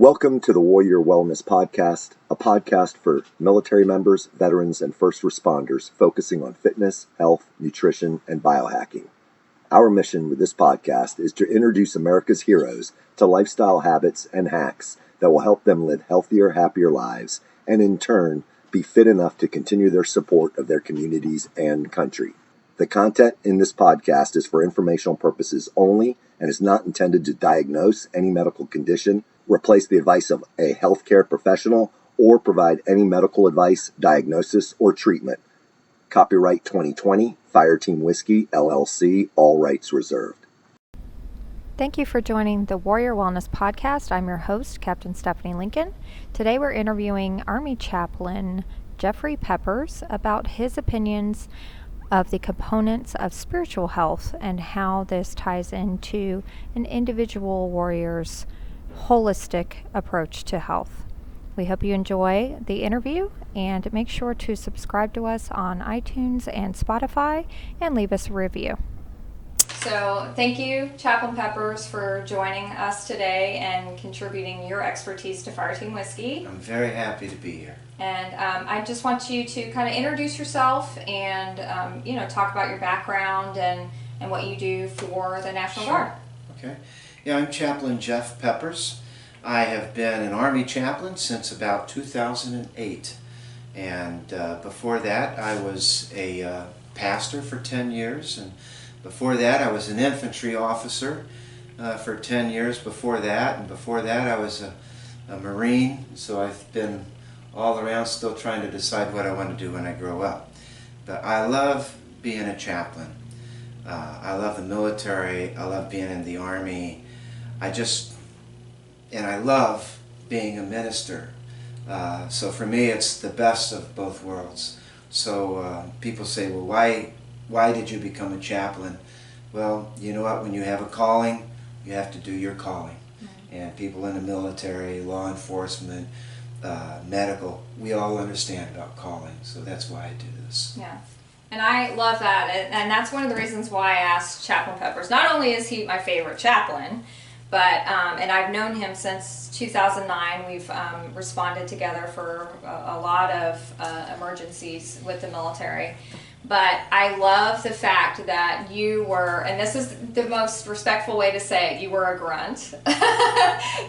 Welcome to the Warrior Wellness Podcast, a podcast for military members, veterans, and first responders focusing on fitness, health, nutrition, and biohacking. Our mission with this podcast is to introduce America's heroes to lifestyle habits and hacks that will help them live healthier, happier lives, and in turn, be fit enough to continue their support of their communities and country. The content in this podcast is for informational purposes only and is not intended to diagnose any medical condition, replace the advice of a healthcare professional, or provide any medical advice, diagnosis, or treatment. Copyright 2020, Fireteam Whiskey, LLC, all rights reserved. Thank you for joining the Warrior Wellness Podcast. I'm your host, Captain Stephanie Lincoln. Today we're interviewing Army Chaplain Jeffrey Peppers about his opinions of the components of spiritual health and how this ties into an individual warrior's holistic approach to health. We hope you enjoy the interview and make sure to subscribe to us on iTunes and Spotify and leave us a review. So thank you, Chaplain Peppers, for joining us today and contributing your expertise to Fireteam Whiskey. I'm very happy to be here. And I just want you to kind of introduce yourself and, talk about your background and what you do for the National Guard. Okay. Yeah, I'm Chaplain Jeff Peppers. I have been an Army chaplain since about 2008. And before that, I was a pastor for 10 years. And before that, I was an infantry officer for 10 years before that. And before that, I was a Marine. So I've been all around still trying to decide what I want to do when I grow up. But I love being a chaplain. I love the military. I love being in the Army. I love being a minister. So for me, it's the best of both worlds. So people say, well, why did you become a chaplain? Well, you know what? When you have a calling, you have to do your calling. Mm-hmm. And people in the military, law enforcement, medical, we all understand about calling. So that's why I do this. Yeah. And I love that. And that's one of the reasons why I asked Chaplain Peppers. Not only is he my favorite chaplain, but, and I've known him since 2009. We've responded together for a lot of emergencies with the military. But I love the fact that you were, and this is the most respectful way to say it, you were a grunt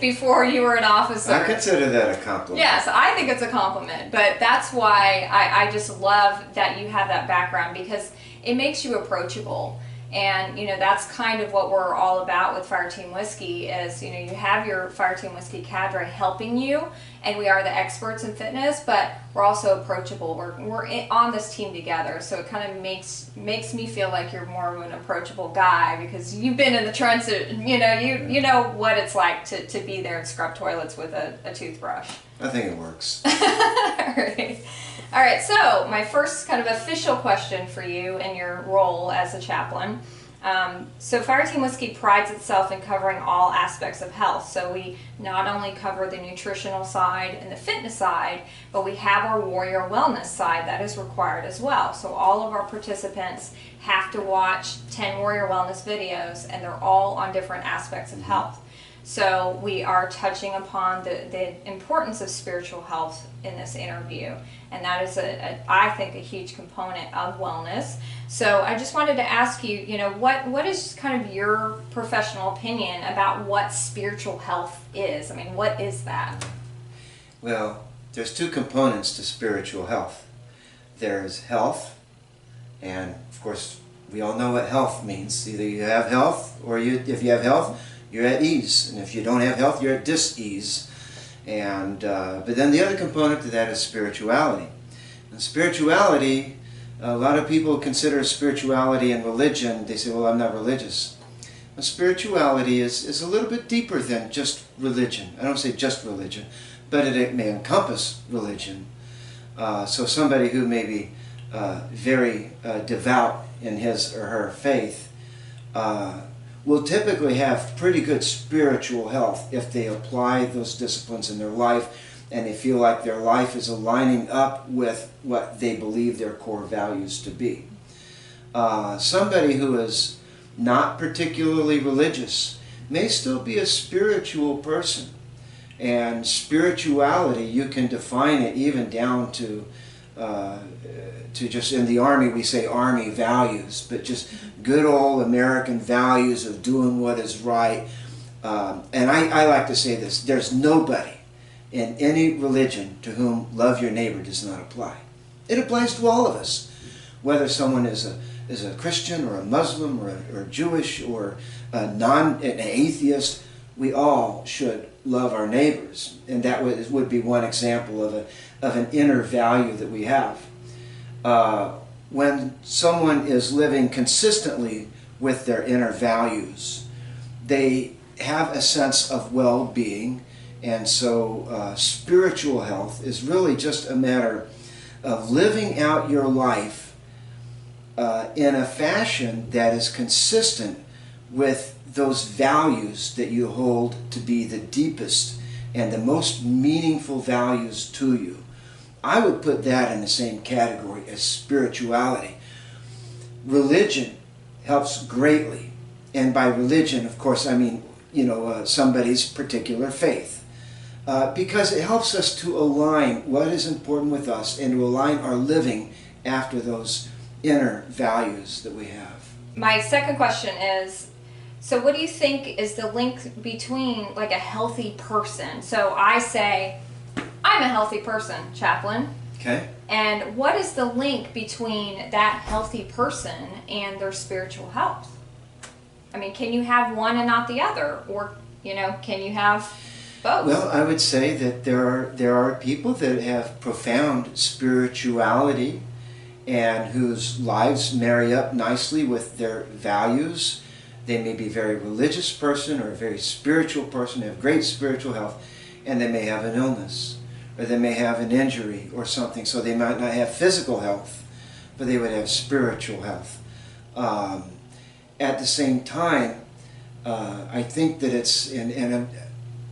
before you were an officer. I consider that a compliment. Yes, I think it's a compliment. But that's why I just love that you have that background, because it makes you approachable. And, that's kind of what we're all about with Fireteam Whiskey is, you have your Fireteam Whiskey cadre helping you, and we are the experts in fitness, but we're also approachable. We're on this team together, so it kind of makes me feel like you're more of an approachable guy, because you've been in the trenches, you know what it's like to be there and scrub toilets with a toothbrush. I think it works. All right, so my first kind of official question for you in your role as a chaplain. So Fireteam Whiskey prides itself in covering all aspects of health. So we not only cover the nutritional side and the fitness side, but we have our warrior wellness side that is required as well. So all of our participants have to watch 10 warrior wellness videos, and they're all on different aspects of health. So we are touching upon the importance of spiritual health in this interview, and that is I think a huge component of wellness. So I just wanted to ask you, what is kind of your professional opinion about what spiritual health is? I mean, what is that? Well, there's two components to spiritual health. There's health, and of course we all know what health means. Either you have health, or if you have health, you're at ease, and if you don't have health, you're at dis-ease. And but then the other component to that is spirituality. And spirituality, a lot of people consider spirituality and religion. They say, well, I'm not religious. Well, spirituality is a little bit deeper than just religion. I don't say just religion, but it may encompass religion. So somebody who may be very devout in his or her faith will typically have pretty good spiritual health if they apply those disciplines in their life and they feel like their life is aligning up with what they believe their core values to be. Somebody who is not particularly religious may still be a spiritual person. And spirituality, you can define it even down to just in the Army, we say Army values, but just good old American values of doing what is right. And I like to say this, there's nobody in any religion to whom love your neighbor does not apply. It applies to all of us, whether someone is a Christian or a Muslim or Jewish or an atheist. We all should love our neighbors, and that would be one example of an inner value that we have. When someone is living consistently with their inner values, they have a sense of well-being, and so spiritual health is really just a matter of living out your life in a fashion that is consistent with those values that you hold to be the deepest and the most meaningful values to you. I would put that in the same category as spirituality. Religion helps greatly, and by religion, of course, I mean somebody's particular faith, because it helps us to align what is important with us and to align our living after those inner values that we have. My second question is, so what do you think is the link between like a healthy person? So I say, I'm a healthy person, Chaplain. Okay. And what is the link between that healthy person and their spiritual health? I mean, can you have one and not the other? Or, can you have both? Well, I would say that there are people that have profound spirituality and whose lives marry up nicely with their values. They may be a very religious person or a very spiritual person, have great spiritual health, and they may have an illness, or they may have an injury or something, so they might not have physical health, but they would have spiritual health. At the same time, I think that it's, and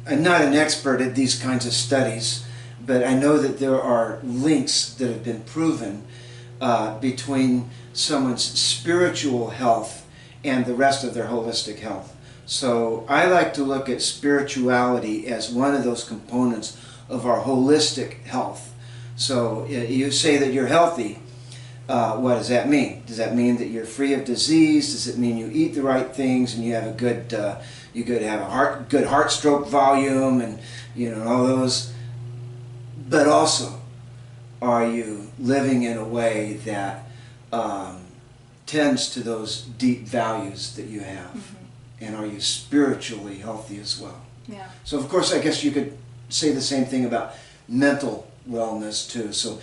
I'm not an expert at these kinds of studies, but I know that there are links that have been proven between someone's spiritual health and the rest of their holistic health. So I like to look at spirituality as one of those components of our holistic health. So you say that you're healthy. What does that mean? Does that mean that you're free of disease? Does it mean you eat the right things and you have a good, good heart stroke volume and all those? But also, are you living in a way that tends to those deep values that you have? Mm-hmm. And are you spiritually healthy as well? Yeah. So of course, I guess you could say the same thing about mental wellness too. So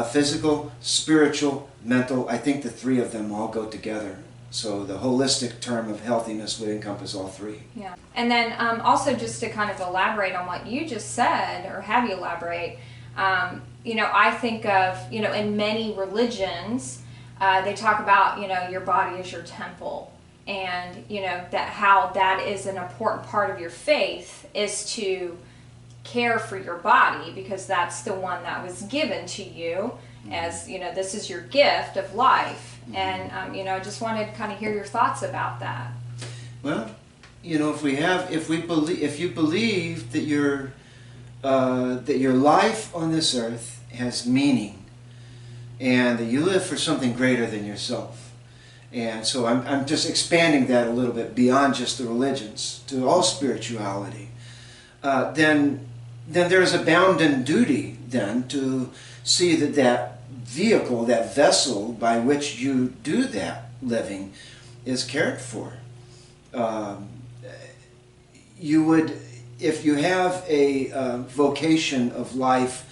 physical, spiritual, mental, I think the three of them all go together. So the holistic term of healthiness would encompass all three. Yeah. And then also just to kind of elaborate on what you just said, or have you elaborate, I think of, in many religions, they talk about, your body is your temple. And, that how that is an important part of your faith is to care for your body, because that's the one that was given to you as, this is your gift of life. And, I just wanted to kind of hear your thoughts about that. Well, if you believe that your life on this earth has meaning, and that you live for something greater than yourself. And so I'm just expanding that a little bit beyond just the religions to all spirituality. Then there's a bounden duty then to see that vehicle, that vessel by which you do that living is cared for. You would, if you have a vocation of life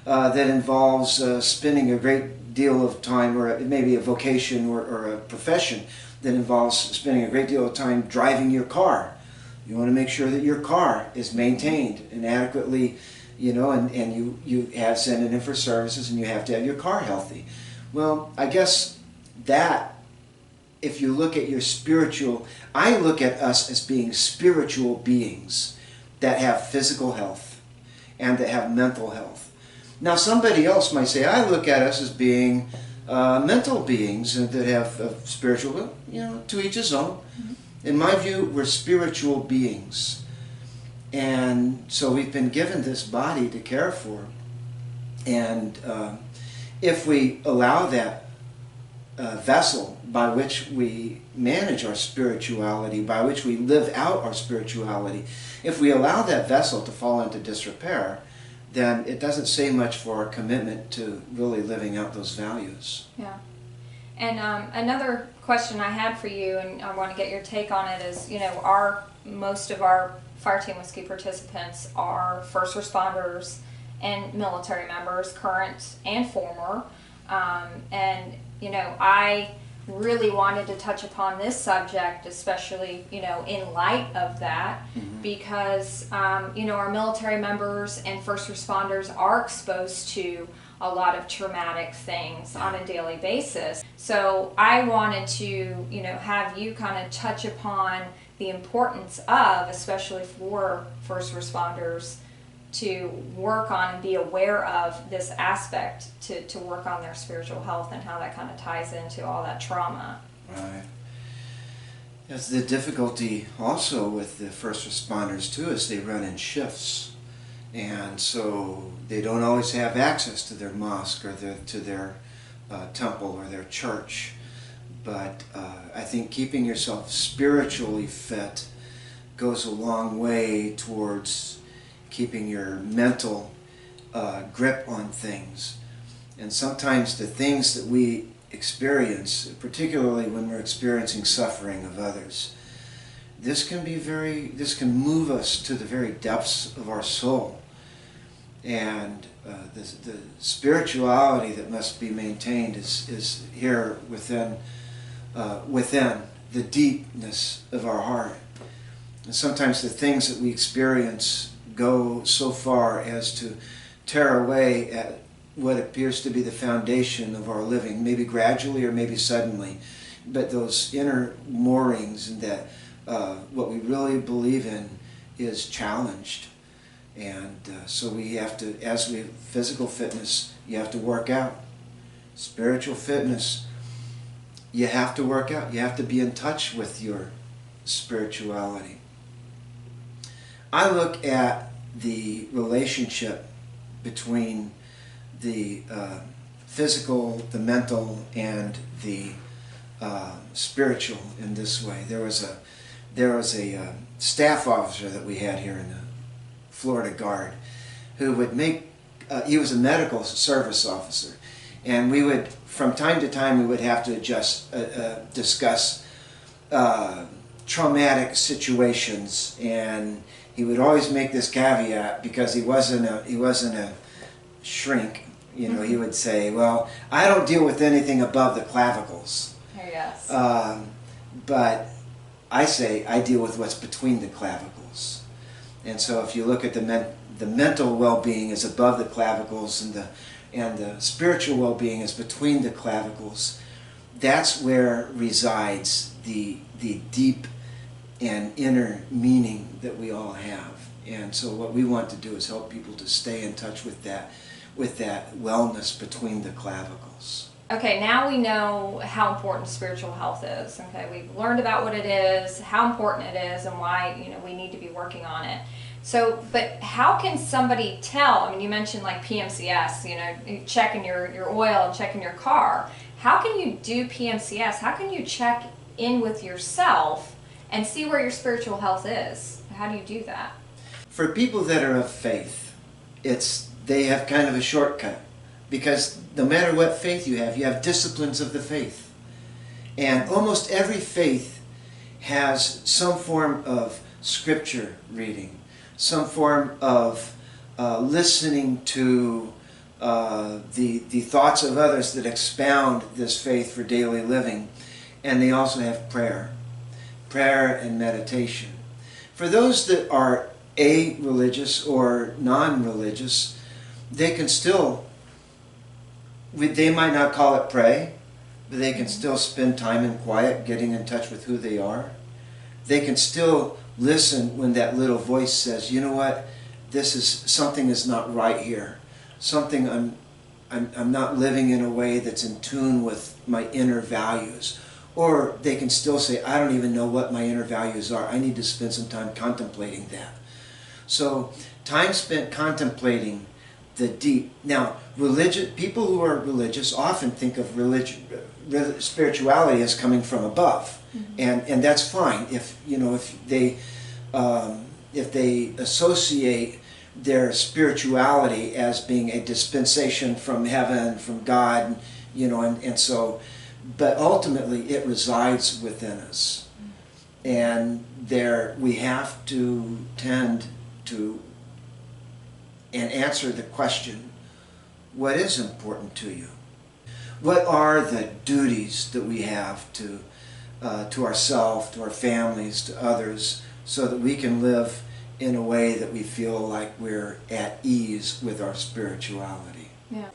that involves spending a great deal of time, or maybe a vocation or a profession that involves spending a great deal of time driving your car. You want to make sure that your car is maintained and adequately, and you have sent it in for services, and you have to have your car healthy. Well, I guess that, if you look at your spiritual, I look at us as being spiritual beings that have physical health and that have mental health. Now, somebody else might say, I look at us as being mental beings that have spiritual, to each his own. Mm-hmm. In my view, we're spiritual beings. And so we've been given this body to care for. And if we allow that vessel by which we manage our spirituality, by which we live out our spirituality, if we allow that vessel to fall into disrepair, then it doesn't say much for our commitment to really living out those values. Yeah. And another question I had for you, and I want to get your take on it, is, most of our Fire Team Whiskey participants are first responders and military members, current and former. I really wanted to touch upon this subject, especially, in light of that, because, our military members and first responders are exposed to a lot of traumatic things on a daily basis. So I wanted to, have you kind of touch upon the importance of, especially for first responders, to work on and be aware of this aspect, to work on their spiritual health and how that kind of ties into all that trauma. Right. Yes, the difficulty also with the first responders too is they run in shifts. And so they don't always have access to their mosque or to their temple or their church. But I think keeping yourself spiritually fit goes a long way towards keeping your mental grip on things. And sometimes the things that we experience, particularly when we're experiencing suffering of others, this can move us to the very depths of our soul. And the spirituality that must be maintained is here within the deepness of our heart. And sometimes the things that we experience go so far as to tear away at what appears to be the foundation of our living, maybe gradually or maybe suddenly. But those inner moorings and that what we really believe in is challenged. And so we have to, physical fitness, you have to work out. Spiritual fitness, you have to work out. You have to be in touch with your spirituality. I look at the relationship between the physical, the mental, and the spiritual in this way. There was a staff officer that we had here in the Florida Guard who would he was a medical service officer, and we would, from time to time, we would have to discuss traumatic situations, and he would always make this caveat, because he wasn't a shrink. He would say, "Well, I don't deal with anything above the clavicles." Yes. But I say I deal with what's between the clavicles. And so if you look at the mental well-being is above the clavicles, and the spiritual well-being is between the clavicles, that's where resides the deep and inner meaning that we all have. And so what we want to do is help people to stay in touch with that wellness between the clavicles. Okay, now we know how important spiritual health is. Okay, we've learned about what it is, how important it is, and why we need to be working on it. So, but how can somebody tell? I mean, you mentioned like PMCS, checking your oil and checking your car. How can you do PMCS? How can you check in with yourself and see where your spiritual health is? How do you do that? For people that are of faith, they have kind of a shortcut, because no matter what faith you have disciplines of the faith. And almost every faith has some form of scripture reading, some form of listening to the thoughts of others that expound this faith for daily living. And they also have prayer and meditation. For those that are a-religious or non-religious, they can still, they might not call it pray, but they can still spend time in quiet, getting in touch with who they are. They can still listen when that little voice says, "You know what, something is not right here. Something I'm not living in a way that's in tune with my inner values." Or they can still say, "I don't even know what my inner values are. I need to spend some time contemplating that." So time spent contemplating the deep. Now, people who are religious often think of spirituality as coming from above, and that's fine if if they associate their spirituality as being a dispensation from heaven, from God, and so, but ultimately it resides within us, and we have to tend to and answer the question, what is important to you? What are the duties that we have to ourselves, to our families, to others, so that we can live in a way that we feel like we're at ease with our spirituality? Yeah.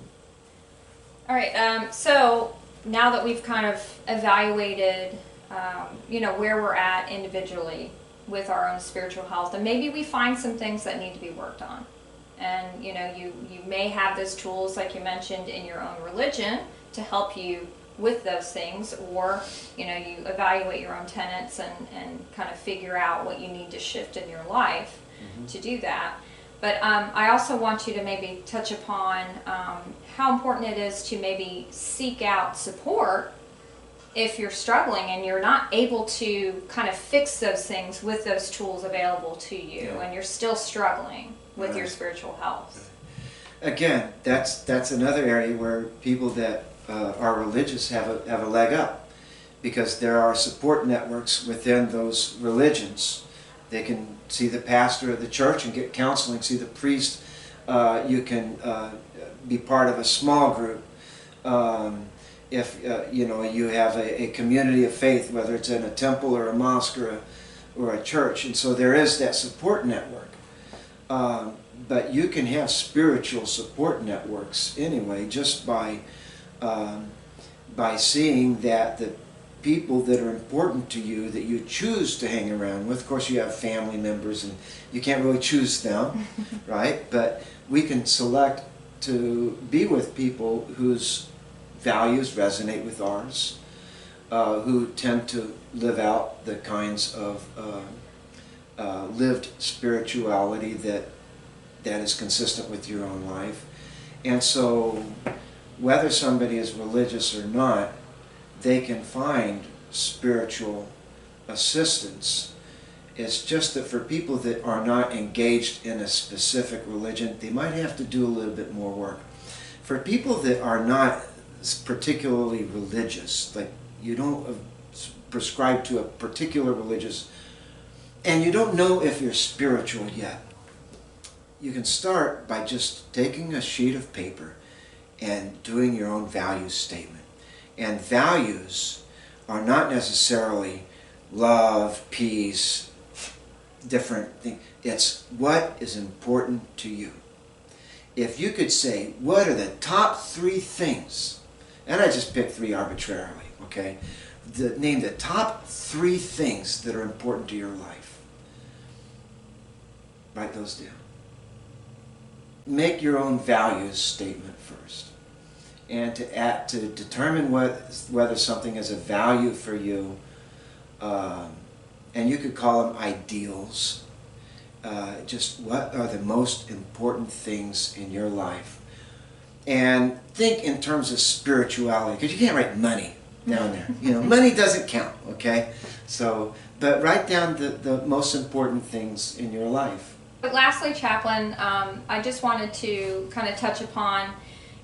All right. So now that we've kind of evaluated, where we're at individually with our own spiritual health, and maybe we find some things that need to be worked on. And you may have those tools, like you mentioned, in your own religion to help you with those things, or you evaluate your own tenets and kind of figure out what you need to shift in your life to do that. But I also want you to maybe touch upon how important it is to maybe seek out support if you're struggling and you're not able to kind of fix those things with those tools available to you, and you're still struggling with your spiritual health. Again, that's another area where people that are religious have a leg up, because there are support networks within those religions. They can see the pastor of the church and get counseling, see the priest. You can be part of a small group. If you have a community of faith, whether it's in a temple or a mosque or a church, and so there is that support network. But you can have spiritual support networks anyway, just by seeing that the people that are important to you, that you choose to hang around with. Of course, you have family members, and you can't really choose them, right? But we can select to be with people whose values resonate with ours, who tend to live out the kinds of lived spirituality that is consistent with your own life. And so whether somebody is religious or not, they can find spiritual assistance. It's just that for people that are not engaged in a specific religion, they might have to do a little bit more work. For people that are not particularly religious, like you don't prescribe to a particular religious, and you don't know if you're spiritual yet, you can start by just taking a sheet of paper and doing your own values statement. And values are not necessarily love, peace, different things. It's what is important to you. If you could say, what are the top 3 things, and I just picked 3 arbitrarily, okay? Name the top 3 things that are important to your life. Write those down. Make your own values statement first. And to determine whether something is a value for you, and you could call them ideals, just what are the most important things in your life. And think in terms of spirituality, because you can't write money down there. Money doesn't count, okay? So, but write down the most important things in your life. But lastly, Chaplain, I just wanted to kind of touch upon,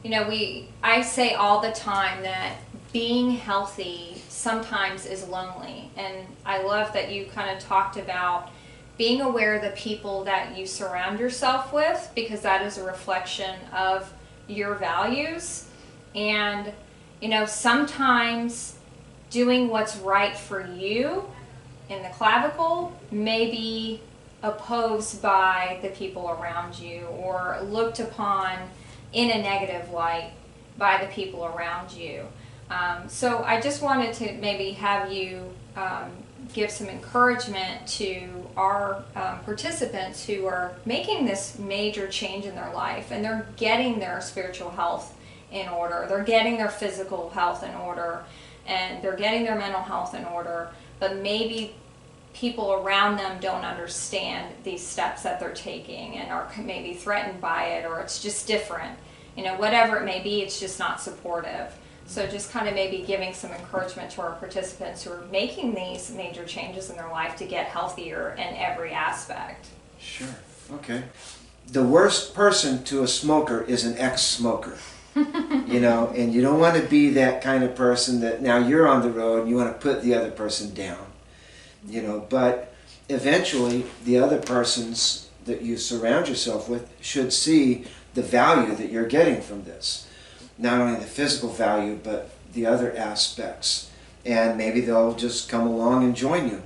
I say all the time that being healthy sometimes is lonely. And I love that you kind of talked about being aware of the people that you surround yourself with, because that is a reflection of your values. And, sometimes doing what's right for you in the clavicle may be opposed by the people around you, or looked upon in a negative light by the people around you. So I just wanted to maybe have you give some encouragement to our participants who are making this major change in their life, and they're getting their spiritual health in order, they're getting their physical health in order, and they're getting their mental health in order, but maybe people around them don't understand these steps that they're taking and are maybe threatened by it, or it's just different. Whatever it may be, it's just not supportive. So just kind of maybe giving some encouragement to our participants who are making these major changes in their life to get healthier in every aspect. Sure. Okay. The worst person to a smoker is an ex-smoker. And you don't want to be that kind of person that now you're on the road and you want to put the other person down. But eventually the other persons that you surround yourself with should see the value that you're getting from this. Not only the physical value, but the other aspects. And maybe they'll just come along and join you.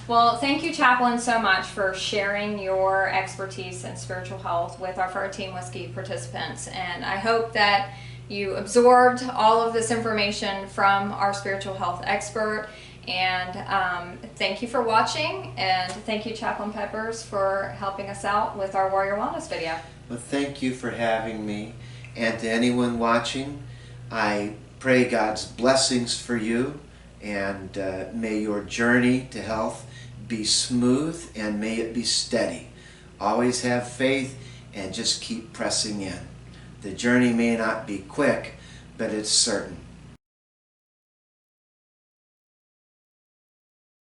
Well, thank you, Chaplain, so much for sharing your expertise in spiritual health with our Team Whiskey participants. And I hope that you absorbed all of this information from our spiritual health expert. And thank you for watching. And thank you, Chaplain Peppers, for helping us out with our Warrior Wellness video. Well, thank you for having me. And to anyone watching, I pray God's blessings for you. And may your journey to health be smooth and may it be steady. Always have faith and just keep pressing in. The journey may not be quick, but it's certain.